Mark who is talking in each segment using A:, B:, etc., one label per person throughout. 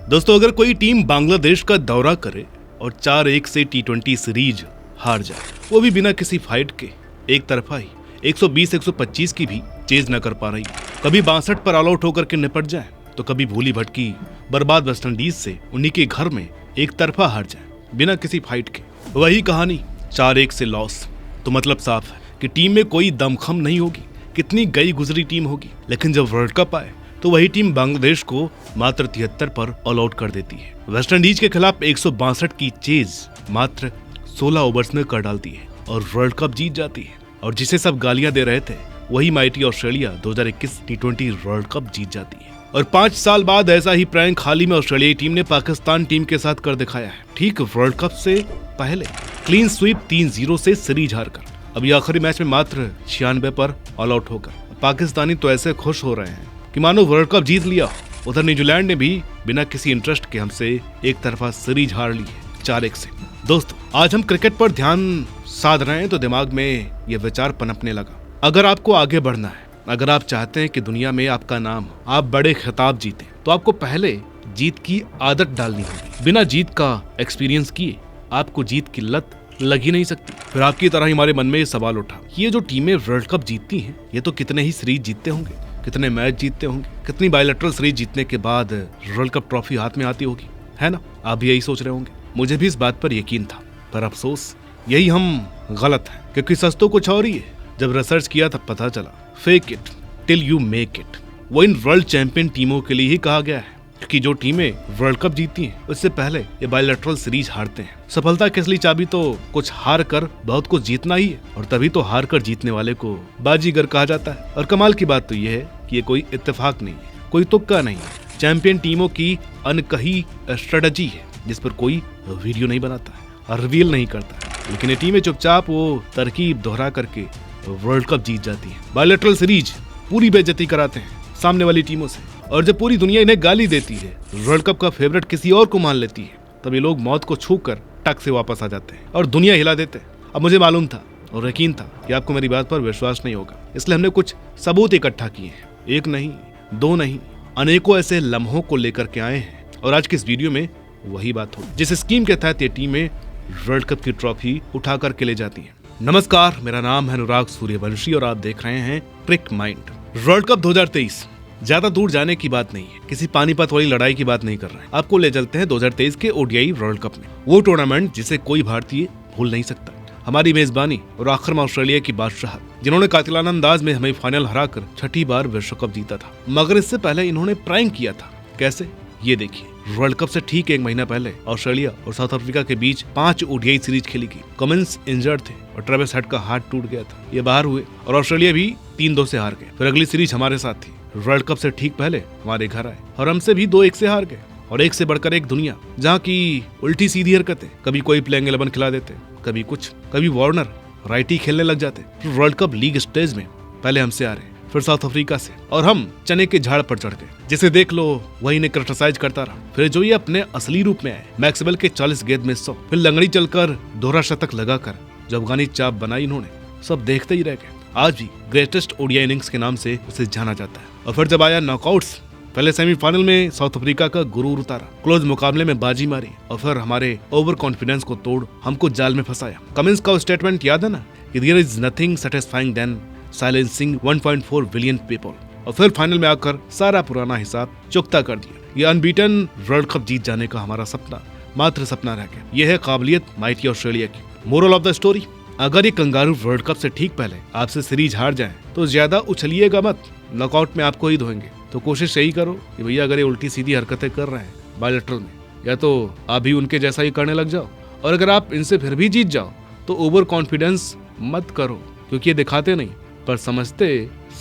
A: दोस्तों, अगर कोई टीम बांग्लादेश का दौरा करे और 4-1 से T20 सीरीज हार जाए, वो भी बिना किसी फाइट के, एक तरफा ही 120-125 की भी चेज न कर पा रही, कभी 62 पर ऑल आउट होकर के निपट जाए तो कभी भूली भटकी बर्बाद वेस्टइंडीज से उन्हीं के घर में एक तरफा हार जाए बिना किसी फाइट के। वही कहानी 4-1 से लॉस। तो मतलब साफ है कि टीम में कोई दमखम नहीं होगी, कितनी गई गुजरी टीम होगी, लेकिन जब वर्ल्ड कप आए तो वही टीम बांग्लादेश को मात्र 73 पर ऑल आउट कर देती है। वेस्टइंडीज के खिलाफ 162 की चेज मात्र 16 ओवर्स में कर डालती है और वर्ल्ड कप जीत जाती है। और जिसे सब गालियां दे रहे थे, वही mighty Australia 2021 T20 world cup जीत जाती है। और 5 साल बाद ऐसा ही प्रैंक हाल ही में ऑस्ट्रेलियाई टीम ने पाकिस्तान टीम के साथ कर दिखाया है। ठीक वर्ल्ड कप से पहले क्लीन स्वीप 3-0 से सीरीज हारकर अभी आखिरी मैच में मात्र 96 पर ऑल आउट होकर पाकिस्तानी तो ऐसे खुश हो रहे हैं कि मानो वर्ल्ड कप जीत लिया। उधर न्यूजीलैंड ने भी बिना किसी इंटरेस्ट के हमसे एक तरफा सीरीज हार ली है 4-1 से। दोस्तों, आज हम क्रिकेट पर ध्यान साध रहे हैं तो दिमाग में ये विचार पनपने लगा। अगर आपको आगे बढ़ना है, अगर आप चाहते हैं कि दुनिया में आपका नाम, आप बड़े खिताब जीते, तो आपको पहले जीत की आदत डालनी होगी। बिना जीत का एक्सपीरियंस किए आपको जीत की लत लग ही नहीं सकती। फिर आपकी तरह ही हमारे मन में ये सवाल उठा, ये जो टीमें वर्ल्ड कप जीतती हैं, ये तो कितने ही सीरीज जीतते होंगे, कितने मैच जीतते होंगे, कितनी बायलैटरल सीरीज जीतने के बाद वर्ल्ड कप ट्रॉफी हाथ में आती होगी, है ना? आप भी यही सोच रहे होंगे। मुझे भी इस बात पर यकीन था, पर अफसोस यही हम गलत हैं, क्योंकि सच तो कुछ और ही है। जब रिसर्च किया तब पता चला, fake it till you make it वो इन वर्ल्ड चैंपियन टीमों के लिए ही कहा गया है, क्योंकि जो टीमें वर्ल्ड कप जीतती हैं उससे पहले ये बायलैटरल सीरीज हारते हैं। सफलता की असली चाबी तो कुछ हार कर बहुत कुछ जीतना ही है, और तभी तो हार कर जीतने वाले को बाजीगर कहा जाता है। और कमाल की बात तो ये है कि ये कोई इत्तेफाक नहीं है, कोई तुक्का नहीं है। चैंपियन टीमों की अनकही स्ट्रेटजी है जिस पर कोई वीडियो नहीं बनाता है और रिवील नहीं करता है, लेकिन ये टीमें चुपचाप वो तरकीब दोहरा करके वर्ल्ड कप जीत जाती है। बायलैटरल सीरीज पूरी बेइज्जती कराते हैं सामने वाली टीमों से, और जब पूरी दुनिया इन्हें गाली देती है, वर्ल्ड कप का फेवरेट किसी और को मान लेती है, तब ये लोग मौत को छू कर टक से वापस आ जाते हैं और दुनिया हिला देते हैं। अब मुझे मालूम था और यकीन था कि आपको मेरी बात पर विश्वास नहीं होगा, इसलिए हमने कुछ सबूत इकट्ठा किए हैं। एक नहीं, दो नहीं, अनेकों ऐसे लम्हों को लेकर के आए हैं, और आज की इस वीडियो में वही बात होगी जिस स्कीम के तहत ये टीमें वर्ल्ड कप की ट्रॉफी उठा करके ले जाती है। नमस्कार, मेरा नाम है अनुराग सूर्यवंशी और आप देख रहे हैं ट्रिक माइंड। वर्ल्ड कप 2023 ज्यादा दूर जाने की बात नहीं है, किसी पानीपत वाली लड़ाई की बात नहीं कर रहे हैं। आपको ले चलते हैं 2023 के ओडीआई वर्ल्ड कप में, वो टूर्नामेंट जिसे कोई भारतीय भूल नहीं सकता। हमारी मेजबानी और आखिर में ऑस्ट्रेलिया की बादशाह, जिन्होंने कातिलाना अंदाज में हमें फाइनल हराकर छठी बार विश्व कप जीता था। मगर इससे पहले इन्होंने प्रैंक किया था। कैसे, ये देखिए। वर्ल्ड कप से ठीक 1 महीना पहले ऑस्ट्रेलिया और साउथ अफ्रीका के बीच 5 ओडीआई सीरीज खेली गई। कमिंस इंजर्ड थे और ट्रेविस हेड का हाथ टूट गया था, ये बाहर हुए और ऑस्ट्रेलिया भी 3-2 से हार गए। फिर अगली सीरीज हमारे साथ थी। वर्ल्ड कप से ठीक पहले हमारे घर आए और हमसे भी 2-1 से हार गए। और एक से बढ़कर एक दुनिया, जहाँ की उल्टी सीधी हरकतें, कभी कोई प्लेइंग 11 खिला देते, कभी कुछ, कभी वार्नर राइटी खेलने लग जाते। फिर वर्ल्ड कप लीग स्टेज में पहले हमसे आ रहे, फिर साउथ अफ्रीका से, और हम चने के झाड़ पर चढ़ गए। जिसे देख लो वही ने क्रिटिसाइज करता रहा। फिर जो ये अपने असली रूप में आए, मैक्सवेल के 40 गेंद में 100, फिर लंगड़ी चलकर दोहरा शतक लगाकर जो अफगानी चाप बनाई इन्होंने, सब देखते ही रह गए। आज भी ग्रेटेस्ट ओडीआई इनिंग्स के नाम से उसे जाना जाता है। और फिर जब आया नॉकआउट्स, पहले सेमीफाइनल में साउथ अफ्रीका का गुरूर उतारा, क्लोज मुकाबले में बाजी मारी, और फिर हमारे ओवर कॉन्फिडेंस को तोड़ हमको जाल में फंसाया। कमिंस का स्टेटमेंट याद है ना, कि there is nothing satisfying than silencing 1.4 billion people. और फिर फाइनल में आकर सारा पुराना हिसाब चुकता कर दिया। ये अनबीटन वर्ल्ड कप जीत जाने का हमारा सपना मात्र सपना रह गया। यह है काबिलियत माइटी ऑस्ट्रेलिया की। मोरल ऑफ द स्टोरी, अगर ये कंगारू वर्ल्ड कप से ठीक पहले आपसे सीरीज हार जाए तो ज्यादा उछलिएगा मत, नॉकआउट में आपको ही धोएंगे। तो कोशिश यही करो कि भैया अगर ये उल्टी सीधी हरकतें कर रहे हैं बायलैटरल में, या तो आप भी उनके जैसा ही करने लग जाओ, और अगर आप इनसे फिर भी जीत जाओ तो ओवर कॉन्फिडेंस मत करो, क्योंकि ये दिखाते नहीं पर समझते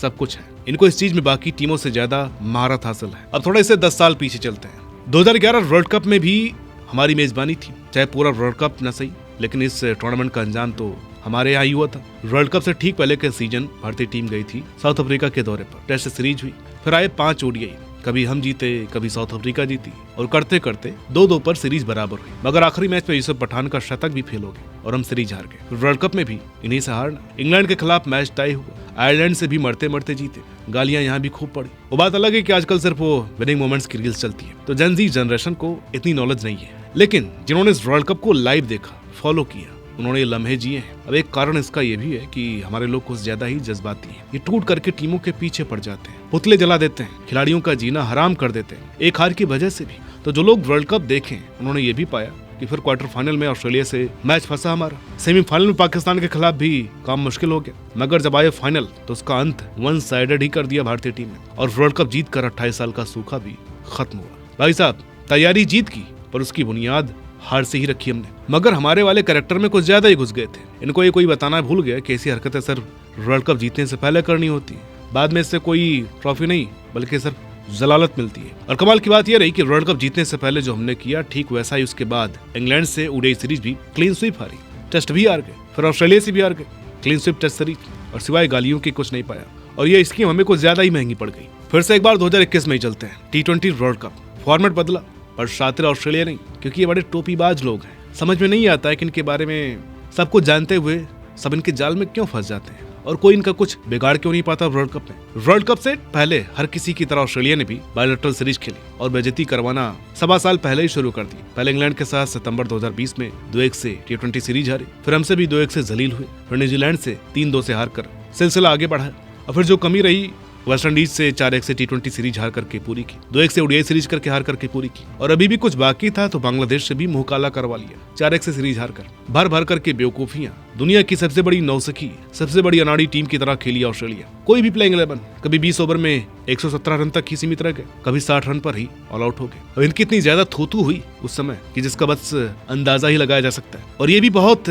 A: सब कुछ है। इनको इस चीज में बाकी टीमों से ज्यादा महारत हासिल है। अब थोड़े से 10 साल पीछे चलते हैं। 2011 वर्ल्ड कप में भी हमारी मेजबानी थी, चाहे पूरा वर्ल्ड कप न सही, लेकिन इस टूर्नामेंट का अंजाम तो हमारे यहाँ ही हुआ था। वर्ल्ड कप से ठीक पहले के सीजन भारतीय टीम गई थी साउथ अफ्रीका के दौरे पर, टेस्ट सीरीज हुई, फिर आए 5 ओडीआई, कभी हम जीते, कभी साउथ अफ्रीका जीती और करते करते 2-2 पर सीरीज बराबर हुई। मगर आखिरी मैच में यूसुफ पठान का शतक भी फेल हो गया और हम सीरीज हार गए। वर्ल्ड कप में भी इन्हीं से हारना। इंग्लैंड के खिलाफ मैच टाई हुआ, आयरलैंड से भी मरते मरते जीते, गालियां यहाँ भी खूब पड़ी। वो बात अलग है कि आजकल सिर्फ वो विनिंग मोमेंट्स की रील्स चलती है, तो जेन ज़ी जनरेशन को इतनी नॉलेज नहीं है। लेकिन जिन्होंने इस वर्ल्ड कप को लाइव देखा, फॉलो किया, उन्होंने ये लम्हे जिए हैं। अब एक कारण इसका ये भी है कि हमारे लोग कुछ ज्यादा ही जज्बाती हैं। ये टूट करके टीमों के पीछे पड़ जाते हैं, पुतले जला देते हैं, खिलाड़ियों का जीना हराम कर देते हैं, एक हार की वजह से भी। तो जो लोग वर्ल्ड कप देखें, उन्होंने ये भी पाया कि फिर क्वार्टर फाइनल में ऑस्ट्रेलिया से मैच फंसा हमारा, सेमीफाइनल में पाकिस्तान के खिलाफ भी काम मुश्किल हो गया, मगर जब आए फाइनल तो उसका अंत वन साइडेड ही कर दिया भारतीय टीम ने और वर्ल्ड कप जीत कर 28 साल का सूखा भी खत्म हुआ। भाई साहब, तैयारी जीत की, पर उसकी बुनियाद हार से ही रखी हमने। मगर हमारे वाले कैरेक्टर में कुछ ज्यादा ही घुस गए थे। इनको ये कोई बताना भूल गया कि ऐसी हरकतें सिर्फ वर्ल्ड कप जीतने से पहले करनी होती है, बाद में इससे कोई ट्रॉफी नहीं बल्कि सिर्फ जलालत मिलती है। और कमाल की बात यह रही कि वर्ल्ड कप जीतने से पहले जो हमने किया, ठीक वैसा ही उसके बाद इंग्लैंड से ओडीआई सीरीज भी क्लीन स्वीप हारी, टेस्ट भी हार गए, फिर ऑस्ट्रेलिया से भी हार गए, क्लीन स्वीप टेस्ट सीरीज, और सिवाय गालियों के कुछ नहीं पाया। और ये स्कीम हमें कुछ ज्यादा ही महंगी पड़ गई। फिर से एक बार 2021 में ही चलते हैं। T20 वर्ल्ड कप फॉर्मेट बदला, पर शातिर ऑस्ट्रेलिया नहीं, क्योंकि ये बड़े टोपीबाज लोग हैं। समझ में नहीं आता है कि इनके बारे में सब कुछ जानते हुए सब इनके जाल में क्यों फंस जाते हैं और कोई इनका कुछ बिगाड़ क्यों नहीं पाता वर्ल्ड कप में। वर्ल्ड कप से पहले हर किसी की तरह ऑस्ट्रेलिया ने भी बायलैटरल सीरीज खेली और बेइज्जती करवाना 1.25 साल पहले ही शुरू कर दी। पहले इंग्लैंड के साथ सितंबर 2020 में 2-1 से T20 सीरीज हारी, फिर हमसे भी 2-1 से जलील हुए, फिर न्यूजीलैंड से 3-2 से हार कर सिलसिला आगे बढ़ा, और फिर जो कमी रही वेस्ट इंडीज से 4-1 से T20 सीरीज हार करके पूरी की, 2-1 से ओडीआई सीरीज करके हार करके पूरी की, और अभी भी कुछ बाकी था तो बांग्लादेश से भी मुंह काला करवा लिया 4-1 से सीरीज हार कर। भर भर करके बेवकूफियां, दुनिया की सबसे बड़ी नौसखी, सबसे बड़ी अनाड़ी टीम की तरह खेली ऑस्ट्रेलिया। कोई भी प्लेइंग 11, कभी 20 ओवर में 117 रन तक ही सीमित रह गए, कभी 60 रन पर ही ऑल आउट हो गए। और इनकी इतनी ज्यादा थूथू हुई उस समय कि जिसका बस अंदाजा ही लगाया जा सकता है। और ये भी बहुत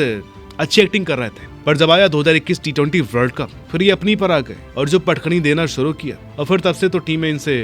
A: अच्छी एक्टिंग कर रहे थे, पर जब आया 2021 T20 वर्ल्ड कप, फिर ये अपनी पर आ गए और जो पटखनी देना शुरू किया, और फिर तब से तो टीमें इनसे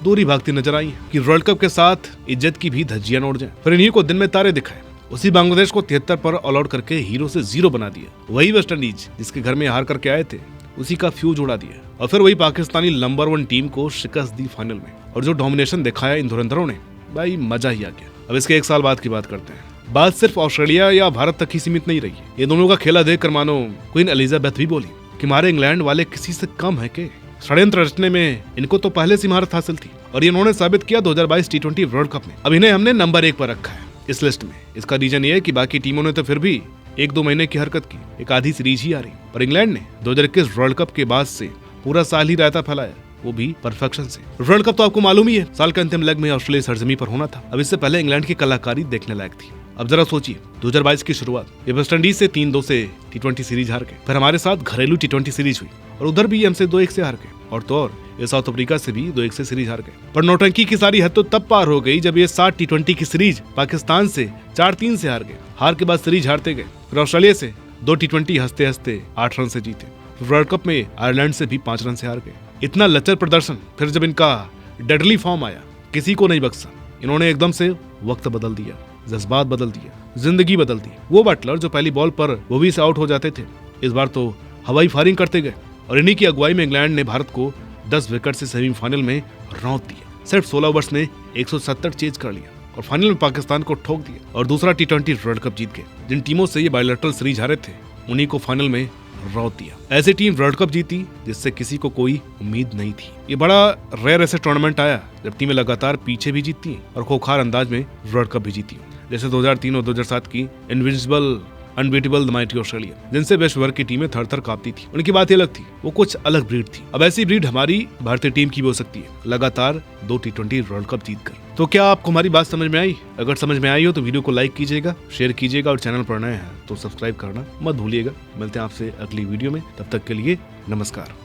A: दूरी भागती नजर आई कि वर्ल्ड कप के साथ इज्जत की भी धज्जियां उड़ जाएं। फिर इन्हीं को दिन में तारे दिखाए। उसी बांग्लादेश को 73 पर ऑल आउट करके हीरो से 0 बना दिया। वही वेस्ट इंडीज जिसके घर में हार करके आए थे, उसी का फ्यूज उड़ा दिया। और फिर वही पाकिस्तानी नंबर 1 टीम को शिकस्त दी फाइनल में, और जो डोमिनेशन दिखाया इन धुरंधरों ने, भाई मजा ही आ गया। अब इसके 1 साल बाद की बात करते हैं। बात सिर्फ ऑस्ट्रेलिया या भारत तक ही सीमित नहीं रही। ये दोनों का खेला देखकर मानो क्वीन एलिजाबेथ भी बोली कि हमारे इंग्लैंड वाले किसी से कम है के। षड्यंत्र रचने में इनको तो पहले से महारत हासिल थी, और ये इन्होंने साबित किया 2022 T20 वर्ल्ड कप में। अब इन्हें हमने नंबर 1 पर रखा है इस लिस्ट में। इसका रीजन ये है कि बाकी टीमों ने तो फिर भी 1-2 महीने की हरकत की, एक आधी सीरीज ही हारी, पर इंग्लैंड ने 2021 वर्ल्ड कप के बाद से पूरा साल ही रायता फैलाया, वो भी परफेक्शन से। वर्ल्ड कप तो आपको मालूम ही है, साल के अंतिम लेग में ऑस्ट्रेलिया सरजमी पर होना था। अब इससे पहले इंग्लैंड की कलाकारी देखने लायक थी। अब जरा सोचिए, 2022 की शुरुआत ये वेस्ट इंडीज से 3-2 से T20 सीरीज हार गए, फिर हमारे साथ घरेलू T20 सीरीज हुई, और उधर भी हमसे 2-1 से हार गए, और तो और ये साउथ अफ्रीका से भी 2-1 से सीरीज हार गए। पर नौटंकी की सारी हद तो तब पार हो गई जब ये 7 T20 की सीरीज पाकिस्तान से 4-3 से हार गए। हार के बाद सीरीज हारते गए, फिर ऑस्ट्रेलिया से 2 T20 हंसते हंसते 8 रन से जीते। वर्ल्ड कप में आयरलैंड से भी 5 रन से हार गए। इतना लचर प्रदर्शन, फिर जब इनका डेडली फॉर्म आया, किसी को नहीं बख्शा। इन्होंने एकदम से वक्त बदल दिया, जज्बात बदल दिया, जिंदगी बदल दी। वो बटलर जो पहली बॉल पर वो भी से आउट हो जाते थे, इस बार तो हवाई फायरिंग करते गए, और इन्हीं की अगुवाई में इंग्लैंड ने भारत को 10 विकेट से सेमीफाइनल में रौंद दिया। सिर्फ 16 ओवर्स में 170 चेज कर लिया और फाइनल में पाकिस्तान को ठोक दिया और दूसरा T20 वर्ल्ड कप जीत गए। जिन टीमों से ये बायलैटरल सीरीज हारे थे, उन्हीं को फाइनल में रौंद दिया। ऐसी टीम वर्ल्ड कप जीती जिससे किसी को कोई उम्मीद नहीं थी। ये बड़ा रेयर ऐसे टूर्नामेंट आया जब टीमें लगातार पीछे भी जीतती हैं और खूंखार अंदाज में वर्ल्ड कप भी जीती हैं, जैसे 2003 और 2007 की invincible unbeatable the mighty Australia, जिनसे विश्व भर की टीमें थर-थर कांपती थी। उनकी बात अलग थी, वो कुछ अलग ब्रीड थी। अब ऐसी ब्रीड हमारी भारतीय टीम की भी हो सकती है, लगातार 2 T20 वर्ल्ड कप जीतकर। तो क्या आपको हमारी बात समझ में आई? अगर समझ में आई हो तो वीडियो को लाइक कीजिएगा, शेयर कीजिएगा, और चैनल पर नए हैं तो सब्सक्राइब करना मत भूलिएगा। मिलते हैं आपसे अगली वीडियो में, तब तक के लिए नमस्कार।